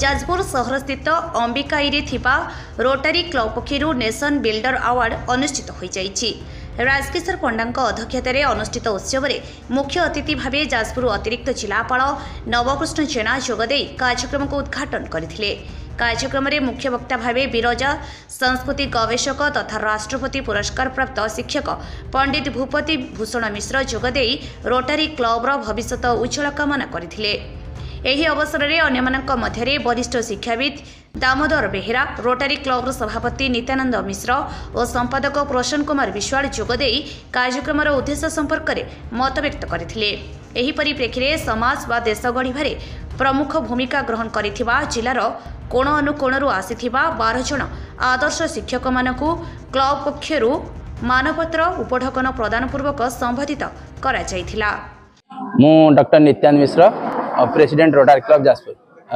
जाजपुर सहर स्थित अंबिकाईरे थिबा रोटारी क्लब पक्षरु नेशन बिल्डर अवार्ड अनुष्ठित हो जाइछि। राजकिशोर पंडांक अध्यक्षतार अनुष्ठित उत्सव में मुख्य अतिथि भाव जाजपुर अतिरिक्त जिलापाल नवकृष्ण जेना जोगदे कार्यक्रम को उद्घाटन करथिले। कार्यक्रम में मुख्य वक्ता भाव बिरजा संस्कृति गवेषक तथा राष्ट्रपति पुरस्कार प्राप्त शिक्षक पंडित भूपति भूषण मिश्र जोगदे रोटारी क्लब्र भविष्यत उज्जवल कामना करथिले। एही अवसर में अन्यमानक मध्यरे वरिष्ठ शिक्षाविद दामोदर बेहेरा, रोटारी क्लब्र सभापति नित्यानंद मिश्र और संपादक प्रसन्न कुमार विश्वाल जोगदे कार्यक्रम उद्देश्य संपर्क में मत व्यक्त करथिले। एही परिप्रेक्षी में समाज व देश गढ़िबारे प्रमुख भूमिका ग्रहण करिथिबा जिलार कोण अनुकोणरू आसिथिबा 12 जन आदर्श शिक्षक मानकु क्लब पक्षरु मानपत्र उपढकन प्रदान पूर्वक संबोधित करा जायथिला। मु डॉक्टर नित्यानंद मिश्र, प्रेसिडेंट रोटारी क्लब जाजपुर।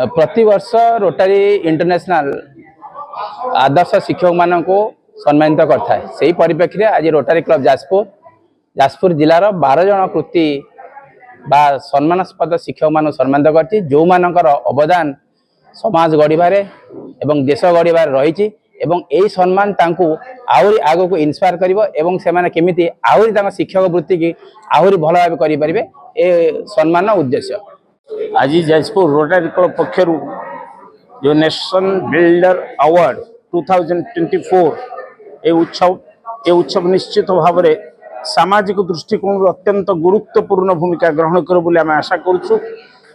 प्रति वर्ष रोटारी इंटरनेशनल आदर्श शिक्षक मान को सम्मानित करता है। से परिप्रेक्षी आज रोटारी क्लब जाजपुर जिलार 12 जन कृति बा सम्मानास्पद शिक्षक मान सम्मानित करछि, जो मानकर अवदान समाज गढ़िबारे एवं देश गढ़िबारे रही एवं यही सम्मान तांकु आहुरी आगो को इन्स्पायर करिवो एवं से माने केमिति आहुरी तांका शिक्षक वृत्ति की आहुरी भल भाव करि परिबे ए सम्मान उद्देश्य। आज जाजपुर रोटारी क्लब पक्षरु जो नेशन बिल्डर अवार्ड 2024 ए उत्सव निश्चित भाव में सामाजिक दृष्टिकोण अत्यंत गुरुत्वपूर्ण भूमिका ग्रहण कर बोली आम आशा करूँ।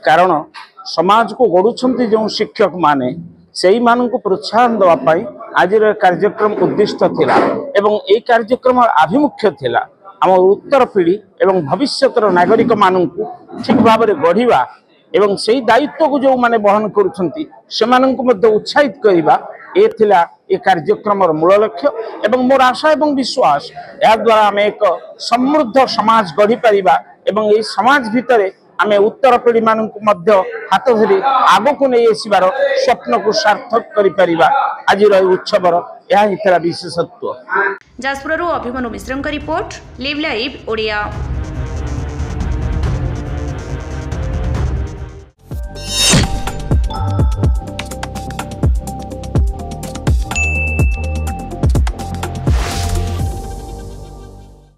कारण समाज को गढ़ुंट जो शिक्षक माने से मान को प्रोत्साहन देवाई आज कार्यक्रम उद्दिष्ट थिला एवं ए कार्यक्रम आभिमुख्य थिला आम उत्तर पीढ़ी एवं भविष्यतर नागरिक मानू ठीक भाव में गढ़ा एवं से दायित्व को जो माने बहन करुछंती सेमानंकु मध्य उत्साहित करिबा ए थिला ए कार्यक्रम मूल लक्ष्य एवं मोर आशा एवं विश्वास या द्वारा आम एक समृद्ध समाज गढ़ी पारिबा एवं ए समाज भितरे आमे उत्तर पीढ़ी मानक मध्य हाथ धरी आग को नहीं आसबार स्वप्न को सार्थक करि परिबा आज उत्सवर यह विशेषत्व। जाजपुर अभिमन्यु मिश्र रिपोर्ट लिव लाइव ओडिया।